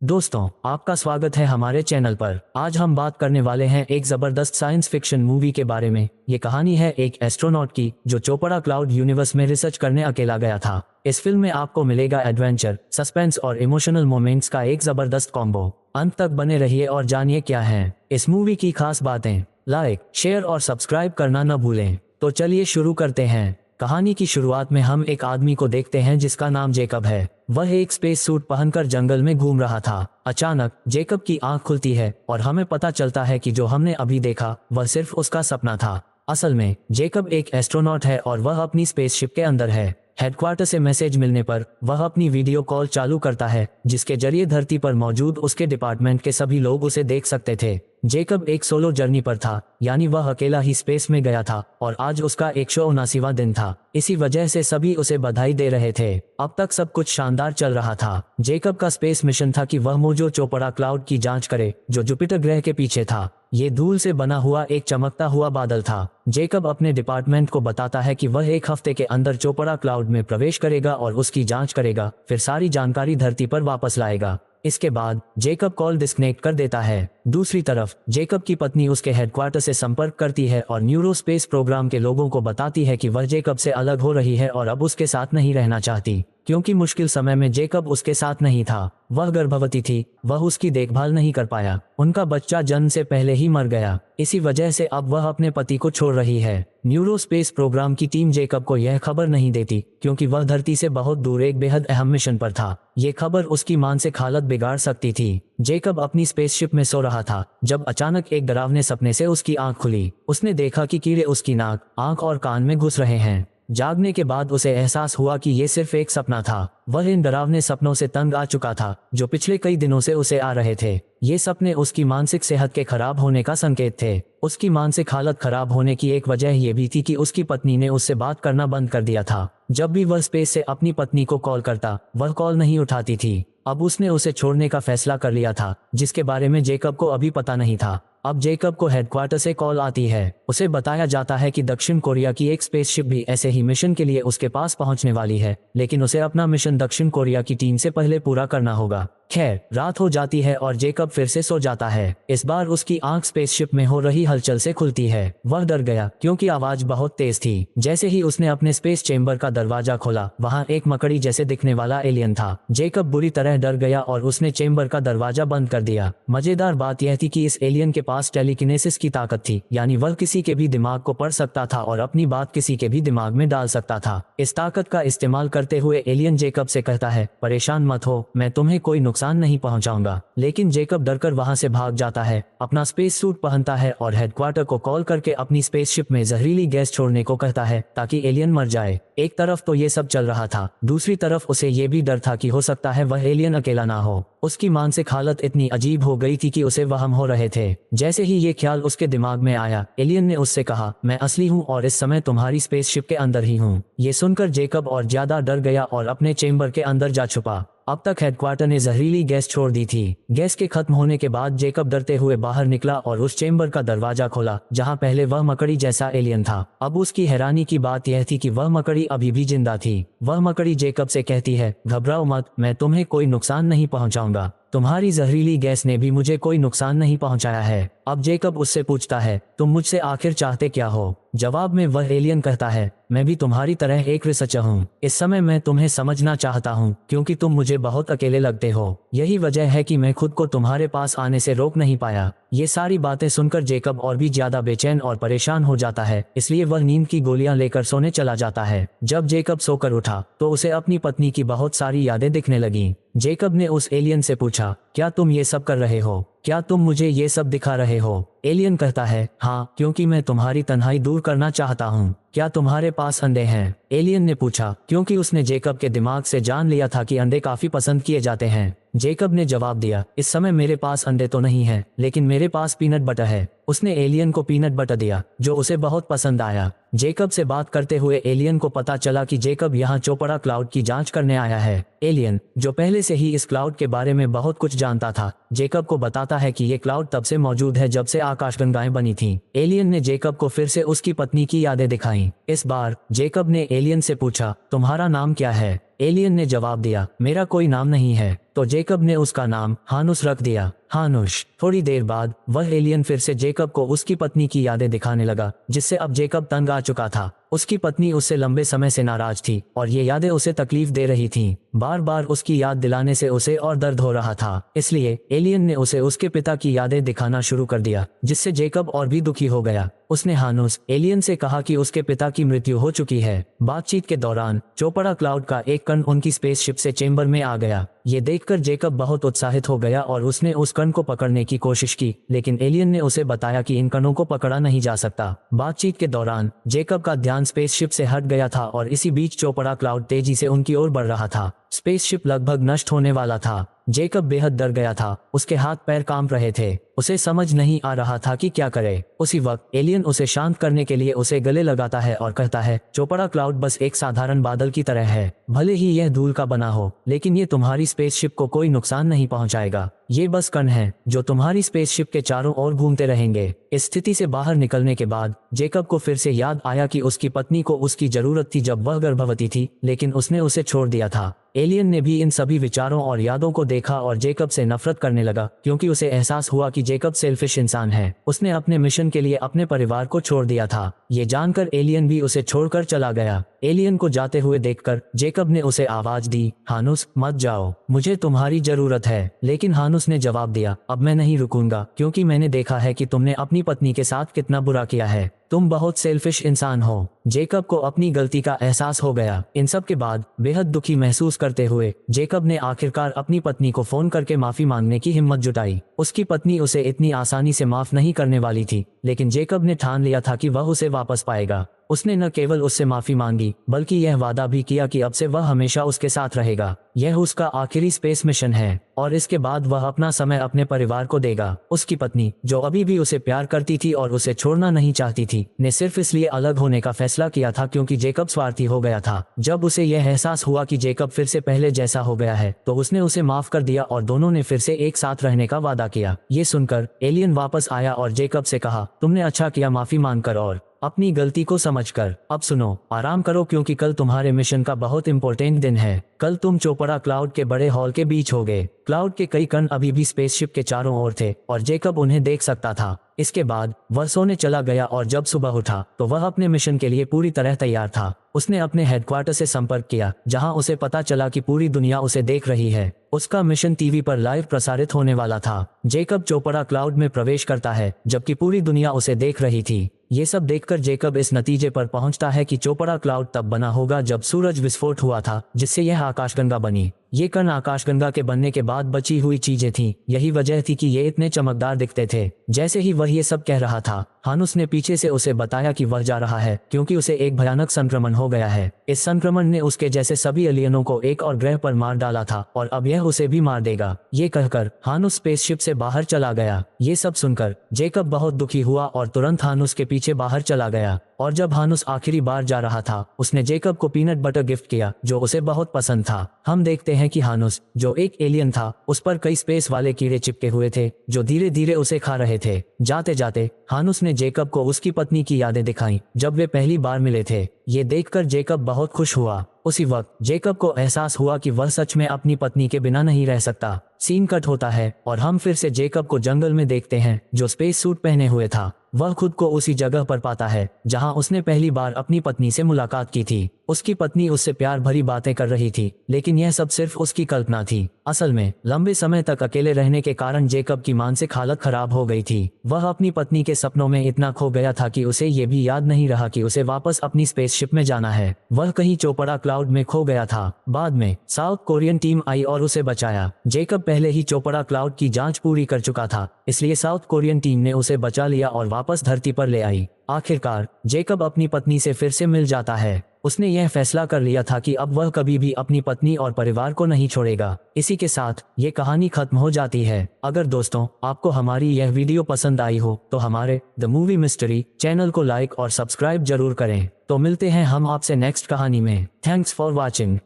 दोस्तों, आपका स्वागत है हमारे चैनल पर। आज हम बात करने वाले हैं एक जबरदस्त साइंस फिक्शन मूवी के बारे में। ये कहानी है एक एस्ट्रोनॉट की जो चोपड़ा क्लाउड यूनिवर्स में रिसर्च करने अकेला गया था। इस फिल्म में आपको मिलेगा एडवेंचर, सस्पेंस और इमोशनल मोमेंट्स का एक जबरदस्त कॉम्बो। अंत तक बने रहिए और जानिए क्या है इस मूवी की खास बातें। लाइक, शेयर और सब्सक्राइब करना न भूलें। तो चलिए शुरू करते हैं। कहानी की शुरुआत में हम एक आदमी को देखते हैं जिसका नाम जेकब है। वह एक स्पेस सूट पहनकर जंगल में घूम रहा था। अचानक जेकब की आंख खुलती है और हमें पता चलता है कि जो हमने अभी देखा वह सिर्फ उसका सपना था। असल में जेकब एक एस्ट्रोनॉट है और वह अपनी स्पेसशिप के अंदर है। हेडक्वार्टर से मैसेज मिलने पर वह अपनी वीडियो कॉल चालू करता है जिसके जरिए धरती पर मौजूद उसके डिपार्टमेंट के सभी लोग उसे देख सकते थे। जेकब एक सोलो जर्नी पर था, यानी वह अकेला ही स्पेस में गया था और आज उसका 179वां दिन था। इसी वजह से सभी उसे बधाई दे रहे थे। अब तक सब कुछ शानदार चल रहा था। जेकब का स्पेस मिशन था कि वह मोजो चोपड़ा क्लाउड की जांच करे जो जुपिटर ग्रह के पीछे था। ये धूल से बना हुआ एक चमकता हुआ बादल था। जेकब अपने डिपार्टमेंट को बताता है कि वह एक हफ्ते के अंदर चोपड़ा क्लाउड में प्रवेश करेगा और उसकी जांच करेगा, फिर सारी जानकारी धरती पर वापस लाएगा। इसके बाद जेकब कॉल डिस्कनेक्ट कर देता है। दूसरी तरफ जेकब की पत्नी उसके हेडक्वार्टर से संपर्क करती है और न्यूरोस्पेस प्रोग्राम के लोगों को बताती है कि वह जेकब से अलग हो रही है और अब उसके साथ नहीं रहना चाहती, क्योंकि मुश्किल समय में जेकब उसके साथ नहीं था। वह गर्भवती थी, वह उसकी देखभाल नहीं कर पाया। उनका बच्चा जन्म से पहले ही मर गया। इसी वजह से अब वह अपने पति को छोड़ रही है। न्यूरोस्पेस प्रोग्राम की टीम जेकब को यह खबर नहीं देती क्योंकि वह धरती से बहुत दूर एक बेहद अहम मिशन पर था। ये खबर उसकी मानसिक हालत बिगाड़ सकती थी। जेकब अपनी स्पेसशिप में सो रहा था जब अचानक एक डरावने सपने से उसकी आंख खुली। उसने देखा कि कीड़े उसकी नाक, आंख और कान में घुस रहे हैं। जागने के बाद उसे एहसास हुआ कि ये सिर्फ एक सपना था। वह इन डरावने सपनों से तंग आ चुका था जो पिछले कई दिनों से उसे आ रहे थे। ये सपने उसकी मानसिक सेहत के खराब होने का संकेत थे। उसकी मानसिक हालत खराब होने की एक वजह ये भी थी कि उसकी पत्नी ने उससे बात करना बंद कर दिया था। जब भी वह स्पेस से अपनी पत्नी को कॉल करता, वह कॉल नहीं उठाती थी। अब उसने उसे छोड़ने का फैसला कर लिया था, जिसके बारे में जेकब को अभी पता नहीं था। अब जेकब को हेडक्वार्टर से कॉल आती है। उसे बताया जाता है कि दक्षिण कोरिया की एक स्पेसशिप भी ऐसे ही मिशन के लिए उसके पास पहुंचने वाली है, लेकिन उसे अपना मिशन दक्षिण कोरिया की टीम से पहले पूरा करना होगा। खैर, रात हो जाती है और जेकब फिर से सो जाता है। इस बार उसकी आंख स्पेसशिप में हो रही हलचल से खुलती है। वह डर गया क्योंकि आवाज बहुत तेज थी। जैसे ही उसने अपने स्पेस चेंबर का दरवाजा खोला, वहां एक मकड़ी जैसे दिखने वाला एलियन था। जेकब बुरी तरह डर गया और उसने चेंबर का दरवाजा बंद कर दिया। मजेदार बात यह थी कि इस एलियन के पास टेलीकिनेसिस की ताकत थी, यानी वह किसी के भी दिमाग को पढ़ सकता था और अपनी बात किसी के भी दिमाग में डाल सकता था। इस ताकत का इस्तेमाल करते हुए एलियन जेकब से कहता है, परेशान मत हो, मैं तुम्हें कोई नुकसान नहीं पहुंचाऊंगा। लेकिन जेकब डरकर वहां से भाग जाता है, अपना स्पेस सूट पहनता है और हेडक्वार्टर को कॉल करके अपनी स्पेसशिप में जहरीली गैस छोड़ने को कहता है ताकि एलियन मर जाए। एक तरफ तो ये सब चल रहा था, दूसरी तरफ उसे ये भी डर था कि हो सकता है वह एलियन अकेला ना हो। उसकी मानसिक हालत इतनी अजीब हो गई थी कि उसे वहम हो रहे थे। जैसे ही ये ख्याल उसके दिमाग में आया, एलियन ने उससे कहा, मैं असली हूँ और इस समय तुम्हारी स्पेसशिप के अंदर ही हूँ। ये सुनकर जेकब और ज्यादा डर गया और अपने चेंबर के अंदर जा छुपा। अब तक हेडक्वार्टर ने जहरीली गैस छोड़ दी थी। गैस के खत्म होने के बाद जेकब डरते हुए बाहर निकला और उस चेंबर का दरवाजा खोला जहां पहले वह मकड़ी जैसा एलियन था। अब उसकी हैरानी की बात यह थी कि वह मकड़ी अभी भी जिंदा थी। वह मकड़ी जेकब से कहती है, घबराओ मत, मैं तुम्हें कोई नुकसान नहीं पहुंचाऊंगा। तुम्हारी जहरीली गैस ने भी मुझे कोई नुकसान नहीं पहुंचाया है। अब जेकब उससे पूछता है, तुम मुझसे आखिर चाहते क्या हो? जवाब में वह एलियन कहता है, मैं भी तुम्हारी तरह एक रिसर्चर हूँ। इस समय मैं तुम्हें समझना चाहता हूँ क्योंकि तुम मुझे बहुत अकेले लगते हो। यही वजह है कि मैं खुद को तुम्हारे पास आने से रोक नहीं पाया। ये सारी बातें सुनकर जेकब और भी ज्यादा बेचैन और परेशान हो जाता है, इसलिए वह नींद की गोलियां लेकर सोने चला जाता है। जब जेकब सोकर उठा तो उसे अपनी पत्नी की बहुत सारी यादें दिखने लगीं। जेकब ने उस एलियन से पूछा, क्या तुम ये सब कर रहे हो? क्या तुम मुझे ये सब दिखा रहे हो? एलियन कहता है, हाँ, क्योंकि मैं तुम्हारी तन्हाई दूर करना चाहता हूँ। क्या तुम्हारे पास अंडे हैं? एलियन ने पूछा, क्योंकि उसने जेकब के दिमाग से जान लिया था कि अंडे काफी पसंद किए जाते हैं। जेकब ने जवाब दिया, इस समय मेरे पास अंडे तो नहीं है, लेकिन मेरे पास पीनट बटर है। उसने एलियन को पीनट बटर दिया जो उसे बहुत पसंद आया। जेकब से बात करते हुए एलियन को पता चला कि जेकब यहाँ चोपड़ा क्लाउड की जांच करने आया है। एलियन, जो पहले से ही इस क्लाउड के बारे में बहुत कुछ जानता था, जेकब को बताता है कि ये क्लाउड तब से मौजूद है जब से आकाशगंगाएं बनी थीं। एलियन ने जेकब को फिर से उसकी पत्नी की यादें दिखाईं। इस बार जेकब ने एलियन से पूछा, तुम्हारा नाम क्या है? एलियन ने जवाब दिया, मेरा कोई नाम नहीं है। तो जेकब ने उसका नाम हानुस रख दिया। हानुश। थोड़ी देर बाद वह एलियन फिर से जेकब को उसकी पत्नी की यादें दिखाने लगा, जिससे अब जेकब तंग आ चुका था। उसकी पत्नी उससे लंबे समय से नाराज थी और ये यादें उसे तकलीफ दे रही थीं। बार बार उसकी याद दिलाने से उसे और दर्द हो रहा था। इसलिए एलियन ने उसे उसके पिता की यादें दिखाना शुरू कर दिया, जिससे जेकब और भी दुखी हो गया। उसने हानुस एलियन से कहा कि उसके पिता की मृत्यु हो चुकी है। बातचीत के दौरान चोपड़ा क्लाउड का एक कण उनकी स्पेसशिप से चेंबर में आ गया। ये देखकर जेकब बहुत उत्साहित हो गया और उसने उस कण को पकड़ने की कोशिश की, लेकिन एलियन ने उसे बताया कि इन कणों को पकड़ा नहीं जा सकता। बातचीत के दौरान जेकब का ध्यान स्पेसशिप से हट गया था और इसी बीच चोपड़ा क्लाउड तेजी से उनकी ओर बढ़ रहा था। स्पेसशिप लगभग नष्ट होने वाला था। जेकब बेहद डर गया था। उसके हाथ पैर कांप रहे थे। उसे समझ नहीं आ रहा था कि क्या करे। उसी वक्त एलियन उसे शांत करने के लिए उसे गले लगाता है और कहता है, चोपड़ा क्लाउड बस एक साधारण बादल की तरह है। भले ही यह धूल का बना हो, लेकिन ये तुम्हारी स्पेसशिप को कोई नुकसान नहीं पहुंचाएगा। ये बस कण है जो तुम्हारी स्पेसशिप के चारों ओर घूमते रहेंगे। इस स्थिति से बाहर निकलने के बाद जेकब को फिर से याद आया कि उसकी पत्नी को उसकी जरूरत थी जब वह गर्भवती थी, लेकिन उसने उसे छोड़ दिया था। एलियन ने भी इन सभी विचारों और यादों को देखा और जेकब से नफरत करने लगा, क्योंकि उसे एहसास हुआ कि जेकब सेल्फिश इंसान है। उसने अपने मिशन के लिए अपने परिवार को छोड़ दिया था। ये जानकर एलियन भी उसे छोड़कर चला गया। एलियन को जाते हुए देखकर जेकब ने उसे आवाज दी, हानुस मत जाओ, मुझे तुम्हारी जरूरत है। लेकिन हानुस ने जवाब दिया, अब मैं नहीं रुकूंगा, क्योंकि मैंने देखा है कि तुमने अपनी पत्नी के साथ कितना बुरा किया है। तुम बहुत सेल्फिश इंसान हो। जेकब को अपनी गलती का एहसास हो गया। इन सब के बाद बेहद दुखी महसूस करते हुए जेकब ने आखिरकार अपनी पत्नी को फोन करके माफी मांगने की हिम्मत जुटाई। उसकी पत्नी उसे इतनी आसानी से माफ नहीं करने वाली थी, लेकिन जेकब ने ठान लिया था कि वह उसे वापस पाएगा। उसने न केवल उससे माफी मांगी, बल्कि यह वादा भी किया कि अब से वह हमेशा उसके साथ रहेगा। यह उसका आखिरी स्पेस मिशन है और इसके बाद वह अपना समय अपने परिवार को देगा। उसकी पत्नी, जो अभी भी उसे प्यार करती थी और उसे छोड़ना नहीं चाहती थी, ने सिर्फ इसलिए अलग होने का फैसला किया था क्योंकि जेकब स्वार्थी हो गया था। जब उसे यह एहसास हुआ कि जेकब फिर से पहले जैसा हो गया है, तो उसने उसे माफ कर दिया और दोनों ने फिर से एक साथ रहने का वादा किया। ये सुनकर एलियन वापस आया और जेकब से कहा, तुमने अच्छा किया माफी मांगकर और अपनी गलती को समझकर। अब सुनो, आराम करो, क्योंकि कल तुम्हारे मिशन का बहुत इंपॉर्टेंट दिन है। कल तुम चोपड़ा क्लाउड के बड़े हॉल के बीच होगे। क्लाउड के कई कण अभी भी स्पेसशिप के चारों ओर थे और जेकब उन्हें देख सकता था। इसके बाद वह सोने चला गया और जब सुबह उठा तो वह अपने मिशन के लिए पूरी तरह तैयार था। उसने अपने हेडक्वार्टर से संपर्क किया, जहां उसे पता चला कि पूरी दुनिया उसे देख रही है। उसका मिशन टीवी पर लाइव प्रसारित होने वाला था। जेकब चोपड़ा क्लाउड में प्रवेश करता है, जबकि पूरी दुनिया उसे देख रही थी। ये सब देखकर जेकब इस नतीजे पर पहुंचता है कि चोपड़ा क्लाउड तब बना होगा जब सूरज विस्फोट हुआ था, जिससे यह आकाशगंगा बनी। ये कण आकाशगंगा के बनने के बाद बची हुई चीजें थीं। यही वजह थी कि ये इतने चमकदार दिखते थे। जैसे ही वह ये सब कह रहा था, हानुस ने पीछे से उसे बताया कि वह जा रहा है, क्योंकि उसे एक भयानक संक्रमण हो गया है। इस संक्रमण ने उसके जैसे सभी एलियनों को एक और ग्रह पर मार डाला था और अब यह उसे भी मार देगा। ये कहकर हानुस स्पेसशिप से बाहर चला गया। ये सब सुनकर जेकब बहुत दुखी हुआ और तुरंत हानुस के पीछे बाहर चला गया। और जब हानुस आखिरी बार जा रहा था, उसने जेकब को पीनट बटर गिफ्ट किया, जो उसे बहुत पसंद था। हम देखते हैं कि हानुस, जो एक एलियन था, उस पर कई स्पेस वाले कीड़े चिपके हुए थे, जो धीरे धीरे उसे खा रहे थे। जाते जाते हानुस ने जेकब को उसकी पत्नी की यादें दिखाई, जब वे पहली बार मिले थे। ये देखकर जेकब बहुत खुश हुआ। उसी वक्त जेकब को एहसास हुआ कि वह सच में अपनी पत्नी के बिना नहीं रह सकता। सीन कट होता है और हम फिर से जेकब को जंगल में देखते हैं, जो स्पेस सूट पहने हुए था। वह खुद को उसी जगह पर पाता है जहां उसने पहली बार अपनी पत्नी से मुलाकात की थी। उसकी पत्नी उससे प्यार भरी बातें कर रही थी, लेकिन यह सब सिर्फ उसकी कल्पना थी। असल में लंबे समय तक अकेले रहने के कारण जेकब की मानसिक हालत खराब हो गई थी। वह अपनी पत्नी के सपनों में इतना खो गया था कि उसे ये भी याद नहीं रहा कि उसे वापस अपनी स्पेसशिप में जाना है। वह कहीं चोपड़ा क्लाउड में खो गया था। बाद में साउथ कोरियन टीम आई और उसे बचाया। जेकब पहले ही चोपड़ा क्लाउड की जांच पूरी कर चुका था, इसलिए साउथ कोरियन टीम ने उसे बचा लिया और वापस धरती पर ले आई। आखिरकार जेकब अपनी पत्नी से फिर से मिल जाता है। उसने यह फैसला कर लिया था कि अब वह कभी भी अपनी पत्नी और परिवार को नहीं छोड़ेगा। इसी के साथ ये कहानी खत्म हो जाती है। अगर दोस्तों आपको हमारी यह वीडियो पसंद आई हो तो हमारे द मूवी मिस्ट्री चैनल को लाइक और सब्सक्राइब जरूर करें। तो मिलते हैं हम आपसे नेक्स्ट कहानी में। Thanks for watching.